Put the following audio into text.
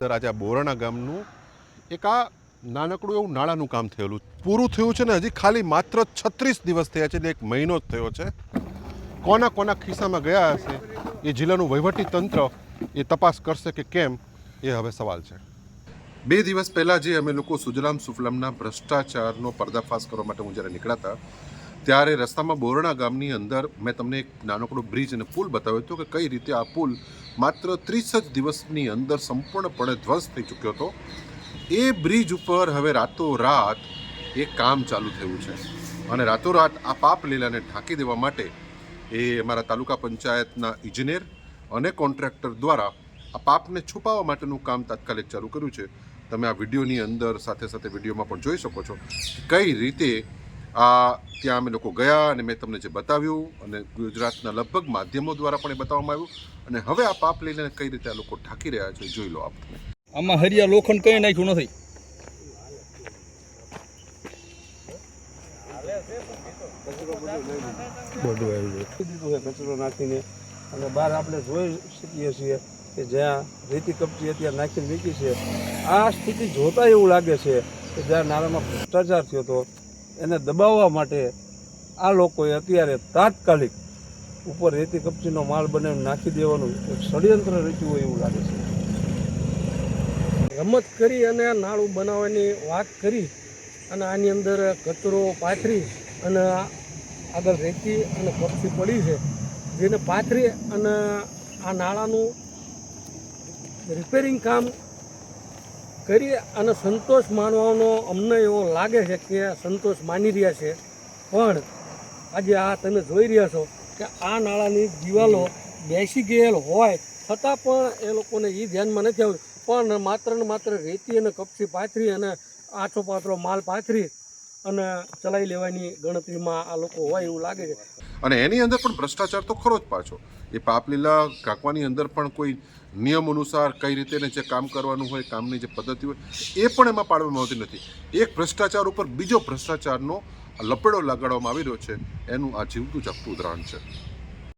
Sir આજે આ બોરાણા ગામનું એક આ નાનકડું એવું નાળાનું કામ થયેલું પૂરું થયું છે ને હજી ખાલી માત્ર 36 દિવસ થયા છે એટલે 1 મહિનો જ થયો છે. કોના કોના ખિસ્સામાં ગયા હશે એ જિલ્લાનું વહીવટી તંત્ર એ તપાસ કરશે કે કેમ એ હવે સવાલ છે. 2 દિવસ પહેલાં જે અમે લોકો સુજલામ સુફલામના ભ્રષ્ટાચારનો પર્દાફાશ કરવા માટે હું જ્યારે નીકળ્યા હતા ત્યારે રસ્તામાં બોરણા ગામની અંદર મેં તમને એક નાનકડો બ્રિજ અને પુલ બતાવ્યો હતો કે કઈ રીતે આ પુલ માત્ર 30 જ દિવસની અંદર સંપૂર્ણપણે ધ્વંસ થઈ ચૂક્યો હતો. એ બ્રિજ ઉપર હવે રાતોરાત એ કામ ચાલુ થયું છે અને રાતોરાત આ પાપ લીલાને ઢાંકી દેવા માટે એ અમારા તાલુકા પંચાયતના ઇજનેર અને કોન્ટ્રાક્ટર દ્વારા આ પાપને છુપાવવા માટેનું કામ તાત્કાલિક ચાલુ કર્યું છે. તમે આ વિડીયોની અંદર સાથે સાથે વિડીયોમાં પણ જોઈ શકો છો કઈ રીતે ત્યાં અમે લોકો ગયા અને મેં તમને જે બતાવ્યું અને ગુજરાતના લગભગ માધ્યમો દ્વારા પણ એ બતાવવામાં આવ્યું અને હવે આ પાપ લઈને કઈ રીતે આ લોકો ઢાંકી રહ્યા છે જોઈ લો આપ. આમાં હરિયા લોખંડ કઈ નાખ્યું નથી. કચરો નાખીને અને બહાર આપણે જોઈ શકીએ છીએ કે જ્યાં રેતી કપચી અત્યારે નાખીને મૂકી છે. આ સ્થિતિ જોતા એવું લાગે છે કે જ્યાં નાળામાં ભ્રષ્ટાચાર થયો હતો એને દબાવવા માટે આ લોકોએ અત્યારે તાત્કાલિક ઉપર રેતી કપચીનો માલ બનાવીને નાખી દેવાનું એક ષડયંત્ર રચ્યું હોય એવું લાગે છે. રમત કરી અને નાળું બનાવવાની વાત કરી અને આની અંદર કચરો પાથરી અને આગળ રેતી અને કપચી પડી છે જેને પાથરી અને આ નાળાનું રિપેરિંગ કામ કરી અને સંતોષ માનવાનો અમને એવો લાગે છે કે સંતોષ માની રહ્યા છે. પણ આજે આ તમે જોઈ રહ્યા છો કે આ નાળાની દિવાલો બેસી ગયેલ હોય છતાં પણ એ લોકોને એ ધ્યાનમાં નથી આવ્યું પણ માત્ર ને માત્ર રેતી અને કપચી પાથરી અને આછો પાત્રો માલ પાથરી અને ચલાવી લેવાની ગણતરીમાં આ લોકો હોય એવું લાગે છે. અને એની અંદર પણ ભ્રષ્ટાચાર તો ખરો જ પાછો. એ પાપલીલા કાકવાની અંદર પણ કોઈ નિયમ અનુસાર કઈ રીતે જે કામ કરવાનું હોય કામની જે પદ્ધતિ હોય એ પણ એમાં પાડવામાં આવતી નથી. એક ભ્રષ્ટાચાર ઉપર બીજો ભ્રષ્ટાચારનો લપેડો લગાડવામાં આવી રહ્યો છે. એનું આ જીવતું જાગતું ઉદાહરણ છે.